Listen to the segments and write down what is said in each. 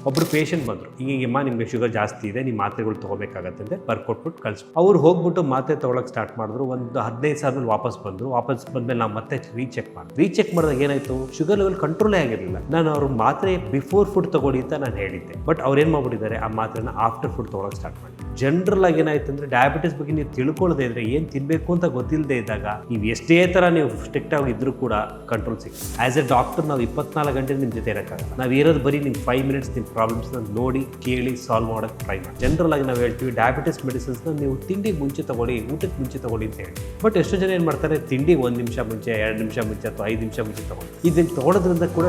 ಒಬ್ಬರು ಪೇಷಂಟ್ ಬಂದರು, ಈಗಮ್ಮ ನಿಮಗೆ ಶುಗರ್ ಜಾಸ್ತಿ ಇದೆ, ನೀವು ಮಾತ್ರೆಗಳು ತೊಗೋಬೇಕಾಗತ್ತೆ ಅಂತ ಬರ್ಕೊಟ್ಬಿಟ್ಟು ಕಳಿಸ್ಬಿಟ್ಟು ಅವ್ರು ಹೋಗ್ಬಿಟ್ಟು ಮಾತ್ರೆ ತೊಗೊಳಕ್ಕೆ ಸ್ಟಾರ್ಟ್ ಮಾಡಿದ್ರು. ಒಂದು 15 ಸಾವಿರ ಮೇಲೆ ವಾಪಸ್ ಬಂದಮೇಲೆ ನಾವು ಮತ್ತೆ ರೀಚೆಕ್ ಮಾಡಿದಾಗ ಏನಾಯಿತು, ಶುಗರ್ ಲೆವೆಲ್ ಕಂಟ್ರೋಲೇ ಆಗಿರಲಿಲ್ಲ. ನಾನು ಅವ್ರ ಮಾತ್ರೆ ಬಿಫೋರ್ ಫುಡ್ ತೊಗೊಳ್ಳಿ ಅಂತ ನಾನು ಹೇಳಿದ್ದೆ, ಬಟ್ ಅವ್ರು ಏನು ಮಾಡ್ಬಿಟ್ಟಿದ್ದಾರೆ, ಆ ಮಾತ್ರೆನ ಆಫ್ಟರ್ ಫುಡ್ ತೊಗೊಳಕ್ಕೆ ಸ್ಟಾರ್ಟ್ ಮಾಡಿ. ಜನರಲ್ ಆಗಿ ಏನಾಯ್ತು ಅಂದರೆ, ಡಯಾಬಿಟಿಸ್ ಬಗ್ಗೆ ನೀವು ತಿಳ್ಕೊಳ್ಳದೆ ಇದ್ರೆ, ಏನು ತಿನ್ನಬೇಕು ಅಂತ ಗೊತ್ತಿಲ್ಲದೆ ಇದ್ದಾಗ ನೀವು ಎಷ್ಟೇ ಥರ ನೀವು ಸ್ಟ್ರಿಕ್ಟ್ ಆಗಿ ಇದ್ರೂ ಕೂಡ ಕಂಟ್ರೋಲ್ ಸಿಗುತ್ತೆ. ಆ್ಯಸ್ ಎ ಡಾಕ್ಟರ್ ನಾವು 24 ಗಂಟೆ ನಿಮ್ಮ ಜೊತೆ ಇರೋಕ್ಕಾಗಲ್ಲ. ನಾವು ಇರೋದು ಬರೀ ನಿಮ್ಮ 5 ಮಿನಿಟ್ಸ್ ನಿಮ್ಮ ಪ್ರಾಬ್ಲಮ್ಸ್ನ ನೋಡಿ ಕೇಳಿ ಸಾಲ್ವ್ ಮಾಡೋಕ್ಕೆ ಟ್ರೈ ಮಾಡಿ. ಜನರಲ್ ಆಗಿ ನಾವು ಹೇಳ್ತೀವಿ ಡಯಾಬಿಟಿಸ್ ಮೆಡಿಸಿನ್ಸ್ನ ನೀವು ತಿಂಡಿಗೆ ಮುಂಚೆ ತಗೊಳ್ಳಿ, ಊಟಕ್ಕೆ ಮುಂಚೆ ತಗೊಳ್ಳಿ ಅಂತ ಹೇಳಿ. ಬಟ್ ಎಷ್ಟು ಜನ ಏನು ಮಾಡ್ತಾರೆ, ತಿಂಡಿ 1 ನಿಮಿಷ ಮುಂಚೆ, 2 ನಿಮಿಷ ಮುಂಚೆ ಅಥವಾ 5 ನಿಮಿಷ ಮುಂಚೆ ತಗೊಳ್ಳಿ. ಇದನ್ನು ತೊಗೊಳೋದ್ರಿಂದ ಕೂಡ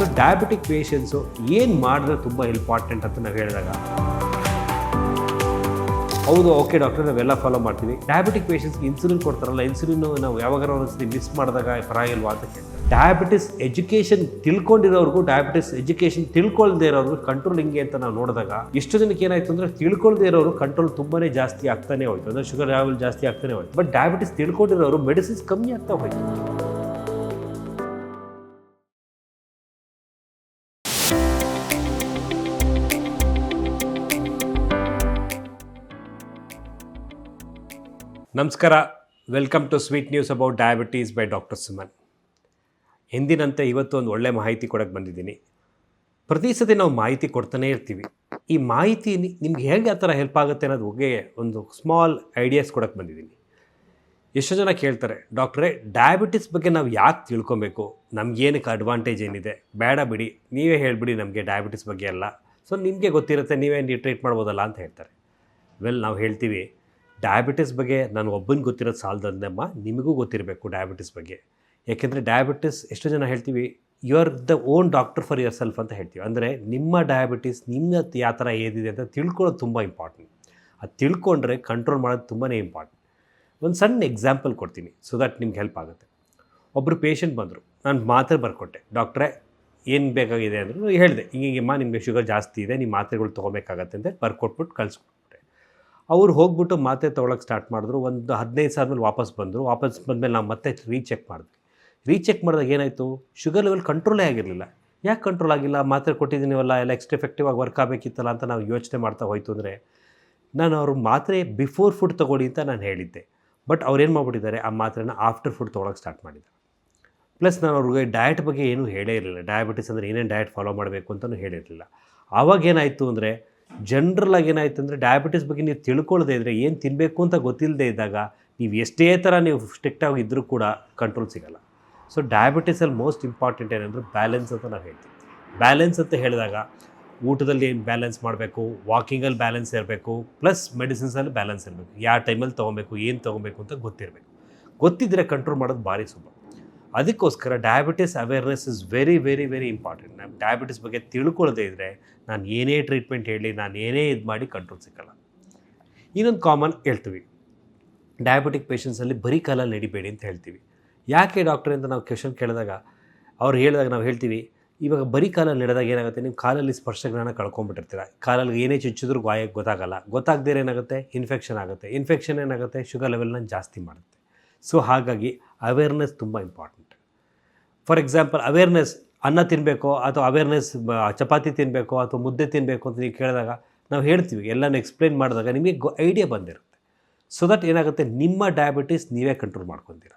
ಸೊ ಡಯಾಬಿಟಿಕ್ ಪೇಷಂಟ್ಸು ಏನು ಮಾಡಿದ್ರೆ ತುಂಬ ಇಂಪಾರ್ಟೆಂಟ್ ಅಂತ ನಾವು ಹೇಳಿದಾಗ, ಹೌದು ಓಕೆ ಡಾಕ್ಟರ್ ನಾವೆಲ್ಲ ಫಾಲೋ ಮಾಡ್ತೀವಿ. ಡಯಾಬಿಟಿಕ್ ಪೇಷಂಟ್ಸ್ಗೆ ಇನ್ಸುಲಿನ್ ಕೊಡ್ತಾರಲ್ಲ, ಇನ್ಸುಲಿನ್ ನಾವು ಯಾವಾಗಾರ ಒಂದ್ಸತಿ ಮಿಸ್ ಮಾಡಿದಾಗ ಪರವಾಗಿಲ್ವಾ ಅಂತ ಕೇಳ್ತಾರೆ. ಡಯಾಬಿಟಿಸ್ ಎಜುಕೇಷನ್ ತಿಳ್ಕೊಂಡಿರೋರ್ಗೂ ಡಯಾಬಿಟಿಸ್ ಎಜುಕೇಷನ್ ತಿಳ್ಕೊಳ್ದೇ ಇರೋರ್ಗೂ ಕಂಟ್ರೋಲ್ ಹಿಂಗೆ ಅಂತ ನಾವು ನೋಡಿದಾಗ, ಎಷ್ಟು ಜನಕ್ಕೆ ಏನಾಯ್ತು ಅಂದರೆ, ತಿಳ್ಕೊಳ್ದೇ ಇರೋರು ಕಂಟ್ರೋಲ್ ತುಂಬಾ ಜಾಸ್ತಿ ಆಗ್ತಾನೆ ಹೋಯ್ತು, ಅಂದರೆ ಶುಗರ್ ಲೆವೆಲ್ ಜಾಸ್ತಿ ಆಗ್ತಾನೆ ಹೋಯ್ತು. ಬಟ್ ಡಯಾಬಿಟಿಸ್ ತಿಳ್ಕೊಂಡಿರೋರು ಮೆಡಿಸಿನ್ಸ್ ಕಮ್ಮಿ ಆಗ್ತಾ ಹೋಯ್ತು. ನಮಸ್ಕಾರ, welcome to sweet news about diabetes by doctor Suman. ಎಂದಿನಂತೆ ಇವತ್ತು ಒಂದು ಒಳ್ಳೆ ಮಾಹಿತಿ ಕೊಡೋಕ್ಕೆ ಬಂದಿದ್ದೀನಿ. ಪ್ರತಿ ಸತಿ ನಾವು ಮಾಹಿತಿ ಕೊಡ್ತಾನೆ ಇರ್ತೀವಿ. ಈ ಮಾಹಿತಿ ನಿಮ್ಗೆ ಹೇಗೆ ಆ ಥರ ಹೆಲ್ಪ್ ಆಗುತ್ತೆ ಅನ್ನೋದು ಬಗ್ಗೆ ಒಂದು ಸ್ಮಾಲ್ ಐಡಿಯಾಸ್ ಕೊಡೋಕ್ಕೆ ಬಂದಿದ್ದೀನಿ. ಎಷ್ಟೋ ಜನ ಕೇಳ್ತಾರೆ, ಡಾಕ್ಟ್ರೇ ಡಯಾಬಿಟಿಸ್ ಬಗ್ಗೆ ನಾವು ಯಾಕೆ ತಿಳ್ಕೊಬೇಕು, ನಮಗೇನಕ್ಕೆ ಅಡ್ವಾಂಟೇಜ್ ಏನಿದೆ, ಬೇಡ ಬಿಡಿ ನೀವೇ ಹೇಳಿಬಿಡಿ ನಮಗೆ ಡಯಾಬಿಟಿಸ್ ಬಗ್ಗೆ ಎಲ್ಲ, ಸೊ ನಿಮಗೆ ಗೊತ್ತಿರುತ್ತೆ ನೀವೇ ಟ್ರೀಟ್ ಮಾಡ್ಬೋದಲ್ಲ ಅಂತ ಹೇಳ್ತಾರೆ. ನಾವು ಹೇಳ್ತೀವಿ, ಡಯಾಬಿಟಿಸ್ ಬಗ್ಗೆ ನಾನು ಒಬ್ಬನಿಗೆ ಗೊತ್ತಿರೋದು ಸಾಲದಲ್ಲಮ್ಮ, ನಿಮಗೂ ಗೊತ್ತಿರಬೇಕು ಡಯಾಬಿಟಿಸ್ ಬಗ್ಗೆ. ಯಾಕೆಂದರೆ ಡಯಾಬಿಟಿಸ್ ಎಷ್ಟೋ ಜನ ಹೇಳ್ತೀವಿ, you are the own doctor for yourself ಅಂತ ಹೇಳ್ತೀವಿ. ಅಂದರೆ ನಿಮ್ಮ ಡಯಾಬಿಟಿಸ್ ನಿಮ್ಮ ಯಾವ ಥರ ಏನಿದೆ ಅಂತ ತಿಳ್ಕೊಳ್ಳೋದು ತುಂಬ ಇಂಪಾರ್ಟೆಂಟ್. ಅದು ತಿಳ್ಕೊಂಡ್ರೆ ಕಂಟ್ರೋಲ್ ಮಾಡೋದು ತುಂಬಾ ಇಂಪಾರ್ಟೆಂಟ್. ಒಂದು ಸಣ್ಣ ಎಕ್ಸಾಂಪಲ್ ಕೊಡ್ತೀನಿ ಸೊ ದಟ್ ನಿಮ್ಗೆ ಹೆಲ್ಪ್ ಆಗುತ್ತೆ. ಒಬ್ಬರು ಪೇಷಂಟ್ ಬಂದರು, ನಾನು ಮಾತ್ರೆ ಬರ್ಕೊಟ್ಟೆ, ಡಾಕ್ಟ್ರೇ ಏನು ಬೇಕಾಗಿದೆ ಅಂದರು. ಹೇಳಿದೆ, ಹಿಂಗಮ್ಮ ನಿಮಗೆ ಶುಗರ್ ಜಾಸ್ತಿ ಇದೆ, ನೀವು ಮಾತ್ರೆಗಳು ತೊಗೋಬೇಕಾಗತ್ತೆ ಅಂತ ಬರ್ಕೊಟ್ಬಿಟ್ಟು ಕಳಿಸ್ಬಿಟ್ಟು ಅವ್ರು ಹೋಗ್ಬಿಟ್ಟು ಮಾತ್ರೆ ತೊಗೊಳಕ್ಕೆ ಸ್ಟಾರ್ಟ್ ಮಾಡಿದ್ರು. ಒಂದು 15 ಸಾವಿರ ಮೇಲೆ ವಾಪಸ್ ಬಂದಮೇಲೆ ನಾವು ಮತ್ತೆ ರೀಚೆಕ್ ಮಾಡಿದಾಗ ಏನಾಯಿತು, ಶುಗರ್ ಲೆವೆಲ್ ಕಂಟ್ರೋಲೇ ಆಗಿರಲಿಲ್ಲ. ಯಾಕೆ ಕಂಟ್ರೋಲ್ ಆಗಿಲ್ಲ, ಮಾತ್ರೆ ಕೊಟ್ಟಿದ್ದೀನಿವಲ್ಲ, ಎಲ್ಲ ಎಕ್ಸ್ಟ್ರಾ ಎಫೆಕ್ಟಿವ್ ಆಗಿ ವರ್ಕ್ ಆಗಬೇಕಿತ್ತಲ್ಲ ಅಂತ ನಾವು ಯೋಚನೆ ಮಾಡ್ತಾ ಹೋಯ್ತು. ಅಂದರೆ ನಾನು ಅವ್ರ ಮಾತ್ರೆ ಬಿಫೋರ್ ಫುಡ್ ತೊಗೊಳ್ಳಿ ಅಂತ ನಾನು ಹೇಳಿದ್ದೆ, ಬಟ್ ಅವ್ರೇನು ಮಾಡ್ಬಿಟ್ಟಿದ್ದಾರೆ, ಆ ಮಾತ್ರೆನ ಆಫ್ಟರ್ ಫುಡ್ ತೊಗೊಳಕ್ಕೆ ಸ್ಟಾರ್ಟ್ ಮಾಡಿದ್ದಾರೆ. ಪ್ಲಸ್ ನಾನು ಅವ್ರಿಗೆ ಡಯಟ್ ಬಗ್ಗೆ ಏನೂ ಹೇಳೇ ಇರಲಿಲ್ಲ, ಡಯಾಬಿಟಿಸ್ ಅಂದರೆ ಏನೇನು ಡಯಟ್ ಫಾಲೋ ಮಾಡಬೇಕು ಅಂತಲೂ ಹೇಳಿರಲಿಲ್ಲ. ಆವಾಗೇನಾಯಿತು ಅಂದರೆ, ಜನರಲ್ ಆಗಿ ಏನಾಯ್ತು ಅಂದರೆ, ಡಯಾಬಿಟಿಸ್ ಬಗ್ಗೆ ನೀವು ತಿಳ್ಕೊಳ್ಳದೆ ಇದ್ದರೆ, ಏನು ತಿನ್ನಬೇಕು ಅಂತ ಗೊತ್ತಿಲ್ಲದೆ ಇದ್ದಾಗ ನೀವು ಎಷ್ಟೇ ಥರ ನೀವು ಸ್ಟ್ರಿಕ್ಟಾಗಿ ಇದ್ದರೂ ಕೂಡ ಕಂಟ್ರೋಲ್ ಸಿಗೋಲ್ಲ. ಸೊ ಡಯಾಬಿಟಿಸಲ್ಲಿ ಮೋಸ್ಟ್ ಇಂಪಾರ್ಟೆಂಟ್ ಏನಂದರೆ ಬ್ಯಾಲೆನ್ಸ್ ಅಂತ ನಾವು ಹೇಳ್ತೀವಿ. ಬ್ಯಾಲೆನ್ಸ್ ಅಂತ ಹೇಳಿದಾಗ ಊಟದಲ್ಲಿ ಏನು ಬ್ಯಾಲೆನ್ಸ್ ಮಾಡಬೇಕು, ವಾಕಿಂಗಲ್ಲಿ ಬ್ಯಾಲೆನ್ಸ್ ಇರಬೇಕು, ಪ್ಲಸ್ ಮೆಡಿಸಿನ್ಸಲ್ಲಿ ಬ್ಯಾಲೆನ್ಸ್ ಇರಬೇಕು. ಯಾವ ಟೈಮಲ್ಲಿ ತೊಗೊಬೇಕು, ಏನು ತೊಗೊಬೇಕು ಅಂತ ಗೊತ್ತಿರಬೇಕು. ಗೊತ್ತಿದ್ದರೆ ಕಂಟ್ರೋಲ್ ಮಾಡೋದು ಭಾರಿ ಸುಲಭ. ಅದಕ್ಕೋಸ್ಕರ diabetes awareness is very very very important. ನಾನು ಡಯಾಬಿಟಿಸ್ ಬಗ್ಗೆ ತಿಳ್ಕೊಳ್ಳದೇ ಇದ್ದರೆ ನಾನು ಏನೇ ಟ್ರೀಟ್ಮೆಂಟ್ ಹೇಳಿ, ನಾನು ಏನೇ ಇದು ಮಾಡಿ ಕಂಟ್ರೋಲ್ ಸಿಕ್ಕಲ್ಲ. ಇನ್ನೊಂದು ಕಾಮನ್ ಹೇಳ್ತೀವಿ, ಡಯಾಬಿಟಿಕ್ ಪೇಷಂಟ್ಸಲ್ಲಿ ಬರೀ ಕಾಲಲ್ಲಿ ನಡಿಬೇಡಿ ಅಂತ ಹೇಳ್ತೀವಿ. ಯಾಕೆ ಡಾಕ್ಟ್ರ್ ಅಂತ ನಾವು ಕ್ವೆಶನ್ ಕೇಳಿದಾಗ ಅವ್ರು ಹೇಳಿದಾಗ ನಾವು ಹೇಳ್ತೀವಿ, ಇವಾಗ ಬರೀ ಕಾಲಲ್ಲಿ ನಡೆದಾಗ ಏನಾಗುತ್ತೆ, ನೀವು ಕಾಲಲ್ಲಿ ಸ್ಪರ್ಶಜ್ಞಾನ ಕಳ್ಕೊಂಬಿಟ್ಟಿರ್ತೀರ. ಕಾಲಲ್ಲಿ ಏನೇ ಚುಚ್ಚಿದ್ರೂ ಗಾಯಕ್ಕೆ ಗೊತ್ತಾಗದೇ ಏನಾಗುತ್ತೆ, ಇನ್ಫೆಕ್ಷನ್ ಆಗುತ್ತೆ. ಇನ್ಫೆಕ್ಷನ್ ಏನಾಗುತ್ತೆ, ಶುಗರ್ ಲೆವೆಲ್ನ ಜಾಸ್ತಿ ಮಾಡುತ್ತೆ. ಸೊ ಹಾಗಾಗಿ ಅವೇರ್ನೆಸ್ ತುಂಬ ಇಂಪಾರ್ಟೆಂಟ್. ಫಾರ್ ಎಕ್ಸಾಂಪಲ್, ಅವೇರ್ನೆಸ್ ಅನ್ನ ತಿನ್ನಬೇಕೋ ಅಥವಾ ಅವೇರ್ನೆಸ್ ಚಪಾತಿ ತಿನ್ನಬೇಕೋ ಅಥವಾ ಮುದ್ದೆ ತಿನ್ನಬೇಕು ಅಂತ ನೀವು ಕೇಳಿದಾಗ ನಾವು ಹೇಳ್ತೀವಿ, ಎಲ್ಲನೂ ಎಕ್ಸ್ಪ್ಲೇನ್ ಮಾಡಿದಾಗ ನಿಮಗೆ ಐಡಿಯಾ ಬಂದಿರುತ್ತೆ. ಸೊ ದಟ್ ಏನಾಗುತ್ತೆ, ನಿಮ್ಮ ಡಯಾಬಿಟಿಸ್ ನೀವೇ ಕಂಟ್ರೋಲ್ ಮಾಡ್ಕೊತೀರ.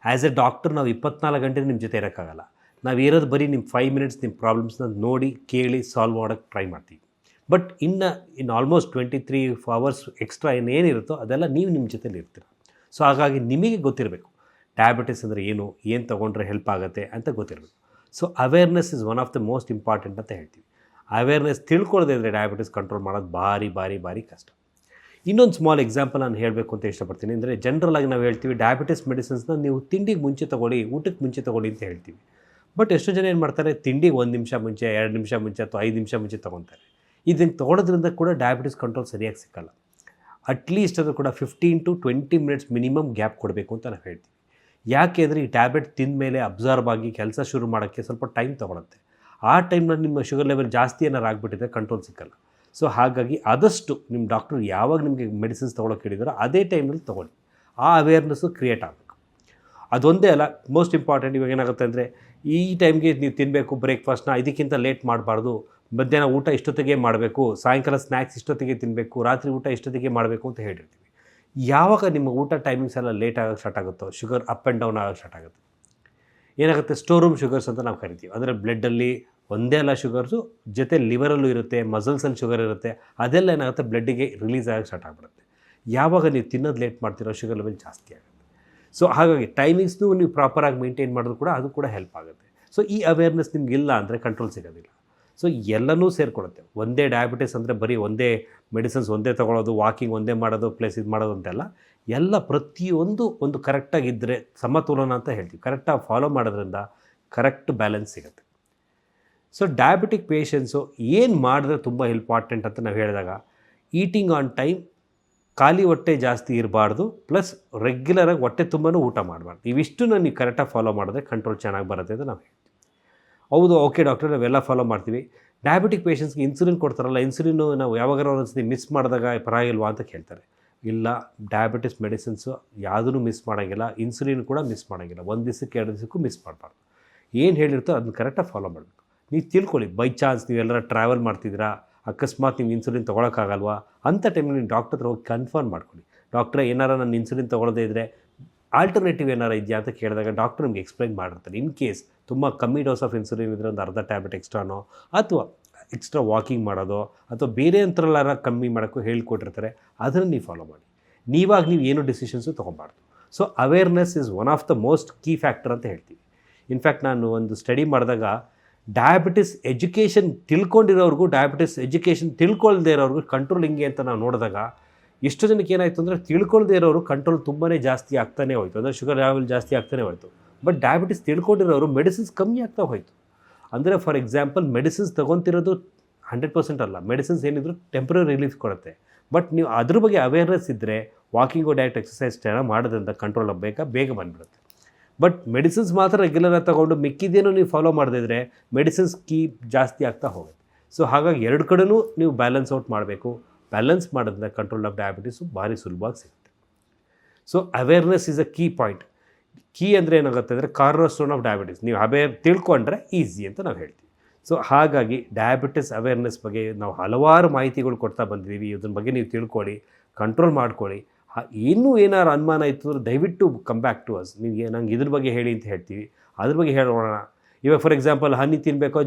ಆ್ಯಸ್ ಎ ಡಾಕ್ಟರ್ ನಾವು 24 ಗಂಟೆ ನಿಮ್ಮ ಜೊತೆ ಇರೋಕ್ಕಾಗಲ್ಲ. ನಾವು ಇರೋದು ಬರೀ ನಿಮ್ಮ 5 ಮಿನಿಟ್ಸ್ ನಿಮ್ಮ ಪ್ರಾಬ್ಲಮ್ಸ್ನ ನೋಡಿ ಕೇಳಿ ಸಾಲ್ವ್ ಮಾಡೋಕ್ಕೆ ಟ್ರೈ ಮಾಡ್ತೀವಿ. ಬಟ್ ಇನ್ನು ಆಲ್ಮೋಸ್ಟ್ 23 ಅವರ್ಸ್ ಎಕ್ಸ್ಟ್ರಾ ಏನಿರುತ್ತೋ ಅದೆಲ್ಲ ನೀವು ನಿಮ್ಮ ಜೊತೆಲಿ ಇರ್ತೀರ. ಸೊ ಹಾಗಾಗಿ ನಿಮಗೆ ಗೊತ್ತಿರಬೇಕು ಡಯಾಬಿಟಿಸ್ ಅಂದರೆ ಏನು ತೊಗೊಂಡ್ರೆ ಹೆಲ್ಪ್ ಆಗುತ್ತೆ ಅಂತ ಗೊತ್ತಿರಬೇಕು. So awareness is one of the most important ಅಂತ ಹೇಳ್ತೀವಿ. ಅವೇರ್ನೆಸ್ ತಿಳ್ಕೊಳ್ಳದೆ ಇದ್ದರೆ ಡಯಾಬಿಟಿಸ್ ಕಂಟ್ರೋಲ್ ಮಾಡೋದು ಭಾರಿ ಕಷ್ಟ. ಇನ್ನೊಂದು ಸ್ಮಾಲ್ ಎಕ್ಸಾಂಪಲ್ ನಾನು ಹೇಳಬೇಕು ಅಂತ ಇಷ್ಟಪಡ್ತೀನಿ. ಅಂದರೆ ಜನರಲ್ ಆಗಿ ನಾವು ಹೇಳ್ತೀವಿ, ಡಯಾಬಿಟಿಸ್ ಮೆಡಿಸಿನ್ಸ್ನ ನೀವು ತಿಂಡಿಗೆ ಮುಂಚೆ ತೊಗೊಳ್ಳಿ, ಊಟಕ್ಕೆ ಮುಂಚೆ ತೊಗೊಳ್ಳಿ ಅಂತ ಹೇಳ್ತೀವಿ. ಬಟ್ ಎಷ್ಟೋ ಜನ ಏನು ಮಾಡ್ತಾರೆ, ತಿಂಡಿಗೆ 1 ನಿಮಿಷ ಮುಂಚೆ, 2 ನಿಮಿಷ ಮುಂಚೆ ಅಥವಾ 5 ನಿಮಿಷ ಮುಂಚೆ ತೊಗೊತಾರೆ. ಇದನ್ನು ತೊಗೊಳೋದ್ರಿಂದ ಕೂಡ ಡಯಾಬಿಟಿಸ್ ಕಂಟ್ರೋಲ್ ಸರಿಯಾಗಿ ಸಿಕ್ಕಲ್ಲ. ಅಟ್ಲೀಸ್ಟ್ ಅದು ಕೂಡ 15 to 20 ಮಿನಿಟ್ಸ್ ಮಿನಿಮಮ್ ಗ್ಯಾಪ್ ಕೊಡಬೇಕು ಅಂತ ನಾವು ಹೇಳ್ತೀವಿ. ಯಾಕೆ ಅಂದರೆ ಈ ಟ್ಯಾಬ್ಲೆಟ್ ತಿಂದ ಮೇಲೆ ಅಬ್ಸರ್ವ್ ಆಗಿ ಕೆಲಸ ಶುರು ಮಾಡೋಕ್ಕೆ ಸ್ವಲ್ಪ ಟೈಮ್ ತೊಗೊಳುತ್ತೆ. ಆ ಟೈಮ್ನಲ್ಲಿ ನಿಮ್ಮ ಶುಗರ್ ಲೆವೆಲ್ ಜಾಸ್ತಿ ಏನಾರು ಆಗಿಬಿಟ್ಟಿದ್ರೆ ಕಂಟ್ರೋಲ್ ಸಿಕ್ಕಲ್ಲ. ಸೊ ಹಾಗಾಗಿ ಆದಷ್ಟು ನಿಮ್ಮ ಡಾಕ್ಟ್ರು ಯಾವಾಗ ನಿಮಗೆ ಮೆಡಿಸಿನ್ಸ್ ತೊಗೊಳಕ್ಕೆ ಹೇಳಿದಾರೋ ಅದೇ ಟೈಮಲ್ಲಿ ತೊಗೊಳ್ಳಿ. ಆ ಅವೇರ್ನೆಸ್ಸು ಕ್ರಿಯೇಟ್ ಆಗಬೇಕು. ಅದೊಂದೇ ಅಲ್ಲ, ಮೋಸ್ಟ್ ಇಂಪಾರ್ಟೆಂಟ್ ಇವಾಗ ಏನಾಗುತ್ತೆ ಅಂದರೆ, ಈ ಟೈಮ್ಗೆ ನೀವು ತಿನ್ನಬೇಕು ಬ್ರೇಕ್ಫಾಸ್ಟ್ನ, ಇದಕ್ಕಿಂತ ಲೇಟ್ ಮಾಡಬಾರ್ದು, ಮಧ್ಯಾಹ್ನ ಊಟ ಇಷ್ಟೊತ್ತಿಗೆ ಮಾಡಬೇಕು, ಸಾಯಂಕಾಲ ಸ್ನ್ಯಾಕ್ಸ್ ಇಷ್ಟೊತ್ತಿಗೆ ತಿನ್ನಬೇಕು, ರಾತ್ರಿ ಊಟ ಇಷ್ಟೊತ್ತಿಗೆ ಮಾಡಬೇಕು ಅಂತ ಹೇಳಿರ್ತೀವಿ. ಯಾವಾಗ ನಿಮ್ಮ ಊಟ ಟೈಮಿಂಗ್ಸ್ ಎಲ್ಲ ಲೇಟ್ ಆಗೋಕ್ಕೆ ಸ್ಟಾರ್ಟ್ ಆಗುತ್ತೋ ಶುಗರ್ ಅಪ್ ಆ್ಯಂಡ್ ಡೌನ್ ಆಗೋಕ್ಕೆ ಸ್ಟಾರ್ಟ್ ಆಗುತ್ತೆ. ಏನಾಗುತ್ತೆ, ಸ್ಟೋರ್ ರೂಮ್ ಶುಗರ್ಸ್ ಅಂತ ನಾವು ಕರಿತೀವಿ. ಅಂದರೆ ಬ್ಲಡ್ಡಲ್ಲಿ ಒಂದೇ ಅಲ್ಲ ಶುಗರ್ಸು, ಜೊತೆ ಲಿವರಲ್ಲೂ ಇರುತ್ತೆ, ಮಸಲ್ಸಲ್ಲಿ ಶುಗರ್ ಇರುತ್ತೆ, ಅದೆಲ್ಲ ಏನಾಗುತ್ತೆ ಬ್ಲಡ್ಡಿಗೆ ರಿಲೀಸ್ ಆಗೋಕ್ಕೆ ಸ್ಟಾರ್ಟ್ ಆಗಿಬಿಡುತ್ತೆ. ಯಾವಾಗ ನೀವು ತಿನ್ನೋದು ಲೇಟ್ ಮಾಡ್ತೀರೋ ಶುಗರ್ ಲೆವೆಲ್ ಜಾಸ್ತಿ ಆಗುತ್ತೆ. ಸೊ ಹಾಗಾಗಿ ಟೈಮಿಂಗ್ಸ್ನು ನೀವು ಪ್ರಾಪರಾಗಿ ಮೇಂಟೈನ್ ಮಾಡಿದ್ರು ಕೂಡ ಅದು ಕೂಡ ಹೆಲ್ಪ್ ಆಗುತ್ತೆ. ಸೊ ಈ ಅವೇರ್ನೆಸ್ ನಿಮಗಿಲ್ಲ ಅಂದರೆ ಕಂಟ್ರೋಲ್ ಸಿಗೋದಿಲ್ಲ. ಸೊ ಎಲ್ಲನೂ ಸೇರಿಕೊಳ್ಳುತ್ತೆ. ಒಂದೇ ಡಯಾಬಿಟಿಸ್ ಅಂದರೆ ಬರೀ ಒಂದೇ ಮೆಡಿಸಿನ್ಸ್ ಒಂದೇ ತೊಗೊಳೋದು, ವಾಕಿಂಗ್ ಒಂದೇ ಮಾಡೋದು, ಪ್ಲಸ್ ಇದು ಮಾಡೋದು ಅಂತೆಲ್ಲ, ಎಲ್ಲ ಪ್ರತಿಯೊಂದು ಒಂದು ಕರೆಕ್ಟಾಗಿದ್ದರೆ ಸಮತೋಲನ ಅಂತ ಹೇಳ್ತೀವಿ. ಕರೆಕ್ಟಾಗಿ ಫಾಲೋ ಮಾಡೋದ್ರಿಂದ ಕರೆಕ್ಟ್ ಬ್ಯಾಲೆನ್ಸ್ ಸಿಗುತ್ತೆ. ಸೊ ಡಯಾಬಿಟಿಕ್ ಪೇಷಂಟ್ಸು ಏನು ಮಾಡಿದ್ರೆ ತುಂಬ ಇಂಪಾರ್ಟೆಂಟ್ ಅಂತ ನಾವು ಹೇಳಿದಾಗ, ಈಟಿಂಗ್ ಆನ್ ಟೈಮ್, ಖಾಲಿ ಹೊಟ್ಟೆ ಜಾಸ್ತಿ ಇರಬಾರ್ದು, ಪ್ಲಸ್ ರೆಗ್ಯುಲರಾಗಿ ಹೊಟ್ಟೆ ತುಂಬಾ ಊಟ ಮಾಡಬಾರ್ದು. ಇವಿಷ್ಟನ್ನು ನೀವು ಕರೆಕ್ಟಾಗಿ ಫಾಲೋ ಮಾಡಿದ್ರೆ ಕಂಟ್ರೋಲ್ ಚೆನ್ನಾಗಿ ಬರುತ್ತೆ ಅಂತ ನಾವು ಹೇಳ್ತೀವಿ. ಹೌದು, ಓಕೆ ಡಾಕ್ಟರ್, ನಾವೆಲ್ಲ ಫಾಲೋ ಮಾಡ್ತೀವಿ. ಡಯಾಬಿಟಿಕ್ ಪೇಷಂಟ್ಸ್ಗೆ ಇನ್ಸುಲಿನ್ ಕೊಡ್ತಾರಲ್ಲ, ಇನ್ಸುಲಿನ್ನು ನಾವು ಯಾವಾಗಾರ ಒಂದ್ಸತಿ ಮಿಸ್ ಮಾಡಿದಾಗ ಪರವಾಗಿಲ್ವಾ ಅಂತ ಕೇಳ್ತಾರೆ. ಇಲ್ಲ, ಡಯಾಬಿಟಿಸ್ ಮೆಡಿಸಿನ್ಸು ಯಾವುದೂ ಮಿಸ್ ಮಾಡೋಂಗಿಲ್ಲ, ಇನ್ಸುಲಿನ್ ಕೂಡ ಮಿಸ್ ಮಾಡೋಂಗಿಲ್ಲ. ಒಂದು ದಿವಸಕ್ಕೆ 2 ದಿವಸಕ್ಕೂ ಮಿಸ್ ಮಾಡಬಾರ್ದು. ಏನು ಹೇಳಿರ್ತೋ ಅದನ್ನ ಕರೆಕ್ಟಾಗಿ ಫಾಲೋ ಮಾಡಬೇಕು. ನೀವು ತಿಳ್ಕೊಳ್ಳಿ, ಬೈ ಚಾನ್ಸ್ ನೀವೆಲ್ಲರ ಟ್ರಾವೆಲ್ ಮಾಡ್ತಿದ್ದೀರಾ, ಅಕಸ್ಮಾತ್ ನೀವು ಇನ್ಸುಲಿನ್ ತೊಗೊಳಕ್ಕಾಗಲ್ವಾ ಅಂಥ ಟೈಮಲ್ಲಿ ನೀವು ಡಾಕ್ಟರ್ ಹತ್ರ ಹೋಗಿ ಕನ್ಫರ್ಮ್ ಮಾಡ್ಕೊಳ್ಳಿ. ಡಾಕ್ಟ್ರೇ, ಏನಾರ ನಾನು ಇನ್ಸುಲಿನ್ ತೊಗೊಳ್ಳೋದೇ ಇದ್ದರೆ ಆಲ್ಟರ್ನೇಟಿವ್ ಏನಾರು ಇದೆಯಾ ಅಂತ ಕೇಳಿದಾಗ ಡಾಕ್ಟ್ರ್ ನಿಮ್ಗೆ ಎಕ್ಸ್ಪ್ಲೈನ್ ಮಾಡಿರ್ತಾರೆ. ಇನ್ ಕೇಸ್ ತುಂಬ ಕಮ್ಮಿ ಡೋಸ್ ಆಫ್ ಇನ್ಸುಲಿನ್ ಇದ್ದರೆ ಒಂದು ಅರ್ಧ ಟ್ಯಾಬ್ಲೆಟ್ ಎಕ್ಸ್ಟ್ರಾನೋ, ಅಥವಾ ಎಕ್ಸ್ಟ್ರಾ ವಾಕಿಂಗ್ ಮಾಡೋದೋ, ಅಥವಾ ಬೇರೆ ಅಂಥರಲ್ಲಾರ ಕಮ್ಮಿ ಮಾಡೋಕ್ಕೂ ಹೇಳ್ಕೊಟ್ಟಿರ್ತಾರೆ. ಅದನ್ನು ನೀವು ಫಾಲೋ ಮಾಡಿ. ನೀವು ಏನು ಡಿಸಿಷನ್ಸು ತೊಗೊಬಾರ್ದು. So awareness is one of the most key factor ಅಂತ ಹೇಳ್ತೀವಿ. ಇನ್ಫ್ಯಾಕ್ಟ್ ನಾನು ಒಂದು ಸ್ಟಡಿ ಮಾಡಿದಾಗ ಡಯಾಬಿಟಿಸ್ ಎಜುಕೇಷನ್ ತಿಳ್ಕೊಂಡಿರೋರ್ಗೂ ಡಯಾಬಿಟಿಸ್ ಎಜುಕೇಷನ್ ತಿಳ್ಕೊಳ್ದೇ ಇರೋರ್ಗೂ ಕಂಟ್ರೋಲ್ ಹಿಂಗೆ ಅಂತ ನಾವು ನೋಡಿದಾಗ, ಎಷ್ಟು ಜನಕ್ಕೆ ಏನಾಯಿತು ಅಂದರೆ ತಿಳ್ಕೊಳ್ದೇ ಇರೋರು ಕಂಟ್ರೋಲ್ ತುಂಬಾ ಜಾಸ್ತಿ ಆಗ್ತಾನೆ ಹೋಯಿತು. ಅಂದರೆ ಶುಗರ್ ಲೆವೆಲ್ ಜಾಸ್ತಿ ಆಗ್ತಾನೆ ಹೋಯಿತು. ಬಟ್ ಡಯಾಬಿಟಿಸ್ ತಿಳ್ಕೊಂಡಿರೋರು ಮೆಡಿಸಿನ್ಸ್ ಕಮ್ಮಿ ಆಗ್ತಾ ಹೋಯಿತು. ಅಂದರೆ ಫಾರ್ ಎಕ್ಸಾಂಪಲ್ ಮೆಡಿಸಿನ್ಸ್ ತೊಗೊತಿರೋದು 100% ಅಲ್ಲ, ಮೆಡಿಸಿನ್ಸ್ ಏನಿದ್ರು ಟೆಂಪ್ರರಿ ರಿಲೀಫ್ ಕೊಡುತ್ತೆ. ಬಟ್ ನೀವು ಅದ್ರ ಬಗ್ಗೆ ಅವೇರ್ನೆಸ್ ಇದ್ದರೆ ವಾಕಿಂಗು, ಡಯಟ್, ಎಕ್ಸಸೈಸ್ ಚೆನ್ನಾಗಿ ಮಾಡೋದ್ರಿಂದ ಕಂಟ್ರೋಲ್ ಬೇಗ ಬಂದುಬಿಡುತ್ತೆ. ಬಟ್ ಮೆಡಿಸಿನ್ಸ್ ಮಾತ್ರ ರೆಗ್ಯುಲರಾಗಿ ತೊಗೊಂಡು ಮಿಕ್ಕಿದೇನೋ ನೀವು ಫಾಲೋ ಮಾಡದಿದ್ರೆ ಮೆಡಿಸಿನ್ಸ್ ಜಾಸ್ತಿ ಆಗ್ತಾ ಹೋಗುತ್ತೆ. ಸೊ ಹಾಗಾಗಿ 2 ಕಡೆನೂ ನೀವು ಬ್ಯಾಲೆನ್ಸ್ ಔಟ್ ಮಾಡಬೇಕು. ಬ್ಯಾಲೆನ್ಸ್ ಮಾಡೋದ್ರಿಂದ ಕಂಟ್ರೋಲ್ ಆಫ್ ಡಯಾಬಿಟಿಸು ಭಾರಿ ಸುಲಭವಾಗಿ ಸಿಗುತ್ತೆ. So awareness is a key point. Key ಅಂದರೆ ಏನಾಗುತ್ತೆ ಅಂದರೆ ಕಾರ್ನರ್ ಸ್ಟೋನ್ ಆಫ್ ಡಯಾಬಿಟಿಸ್. ನೀವು ತಿಳ್ಕೊಂಡ್ರೆ ಈಸಿ ಅಂತ ನಾವು ಹೇಳ್ತೀವಿ. ಸೊ ಹಾಗಾಗಿ ಡಯಾಬಿಟಿಸ್ ಅವೇರ್ನೆಸ್ ಬಗ್ಗೆ ನಾವು ಹಲವಾರು ಮಾಹಿತಿಗಳು ಕೊಡ್ತಾ ಬಂದಿದ್ದೀವಿ. ಇದ್ರ ಬಗ್ಗೆ ನೀವು ತಿಳ್ಕೊಳ್ಳಿ, ಕಂಟ್ರೋಲ್ ಮಾಡ್ಕೊಳ್ಳಿ. ಇನ್ನೂ ಏನಾರು ಅನುಮಾನ ಇತ್ತು ಅಂದರೆ ದಯವಿಟ್ಟು ಕಮ್ ಬ್ಯಾಕ್ ಟು ಅಸ್. ನಿಮಗೆ ನಂಗೆ ಇದ್ರ ಬಗ್ಗೆ ಹೇಳಿ ಅಂತ ಹೇಳ್ತೀವಿ, ಅದ್ರ ಬಗ್ಗೆ ಹೇಳೋಣ. ಇವಾಗ ಫಾರ್ ಎಕ್ಸಾಂಪಲ್ ಹನಿ ತಿನ್ನಬೇಕೋ,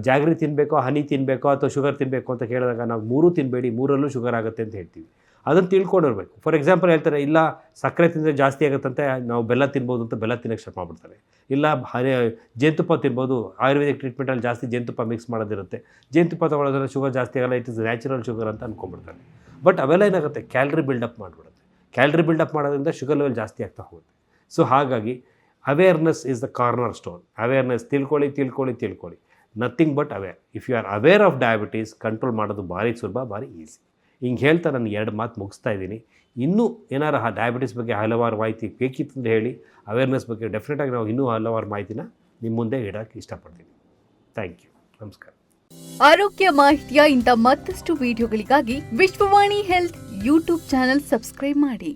ಜಾಗ್ರಿ ತಿನ್ನಬೇಕೋ, ಹನಿ ತಿನ್ನಬೇಕೋ, ಅಥವಾ ಶುಗರ್ ತಿನ್ನಬೇಕು ಅಂತ ಕೇಳಿದಾಗ ನಾವು 3 ತಿನ್ನಬೇಡಿ, 3ರಲ್ಲೂ ಶುಗರ್ ಆಗುತ್ತೆ ಅಂತ ಹೇಳ್ತೀವಿ. ಅದನ್ನು ತಿಳ್ಕೊಂಡಿರ್ಬೇಕು. ಫಾರ್ ಎಕ್ಸಾಂಪಲ್ ಹೇಳ್ತಾರೆ, ಇಲ್ಲ ಸಕ್ಕರೆ ತಿಂದರೆ ಜಾಸ್ತಿ ಆಗುತ್ತಂತೆ, ನಾವು ಬೆಲ್ಲ ತಿನ್ಬೋದು ಅಂತ ಬೆಲ್ಲ ತಿನ್ನೋಕ್ಕೆ ಸ್ಟಾರ್ಟ್ ಮಾಡಿಬಿಡ್ತಾರೆ. ಇಲ್ಲ ಜೇನುತುಪ್ಪ ತಿನ್ಬೋದು, ಆಯುರ್ವೇದಿಕ್ ಟ್ರೀಟ್ಮೆಂಟಲ್ಲಿ ಜಾಸ್ತಿ ಜೇನುತುಪ್ಪ ಮಿಕ್ಸ್ ಮಾಡೋದಿರುತ್ತೆ, ಜೇನುತುಪ್ಪ ತೊಗೊಳೋದ್ರಿಂದ ಶುಗರ್ ಜಾಸ್ತಿ ಆಗಲ್ಲ, ಇಟ್ ಇಸ್ ನ್ಯಾಚುರಲ್ ಶುಗರ್ ಅಂತ ಅಂದ್ಕೊಂಡ್ಬಿಡ್ತಾರೆ. ಬಟ್ ಅವೆಲ್ಲ ಏನಾಗುತ್ತೆ, ಕ್ಯಾಲರಿ ಬಿಲ್ಡಪ್ ಮಾಡಿಬಿಡುತ್ತೆ. ಕ್ಯಾಲರಿ ಬಿಲ್ಡಪ್ ಮಾಡೋದ್ರಿಂದ ಶುಗರ್ ಲೆವೆಲ್ ಜಾಸ್ತಿ ಆಗ್ತಾ ಹೋಗುತ್ತೆ. ಸೊ ಹಾಗಾಗಿ awareness is the cornerstone. Awareness ತಿಳ್ಕೊಳ್ಳಿ. Nothing but aware. If you are aware of diabetes, control ಮಾಡೋದು ಭಾರಿ ಸುಲಭ, ಭಾರಿ ಈಸಿ. ಹಿಂಗೆ ಹೇಳ್ತಾ ನಾನು 2 ಮಾತು ಮುಗಿಸ್ತಾ ಇದ್ದೀನಿ. ಇನ್ನೂ ಏನಾರು ಡಯಾಬಿಟಿಸ್ ಬಗ್ಗೆ ಹಲವಾರು ಮಾಹಿತಿ ಬೇಕಿತ್ತು ಅಂತ ಹೇಳಿ, ಅವೇರ್ನೆಸ್ ಬಗ್ಗೆ ಡೆಫಿನೆಟಾಗಿ ನಾವು ಇನ್ನೂ ಹಲವಾರು ಮಾಹಿತಿನ ನಿಮ್ಮ ಮುಂದೆ ಇಡೋಕ್ಕೆ ಇಷ್ಟಪಡ್ತೀನಿ. Thank you. ನಮಸ್ಕಾರ. ಆರೋಗ್ಯ ಮಾಹಿತಿಯ ಇಂಥ ಮತ್ತಷ್ಟು ವಿಡಿಯೋಗಳಿಗಾಗಿ Vishwavani health YouTube channel subscribe ಮಾಡಿ.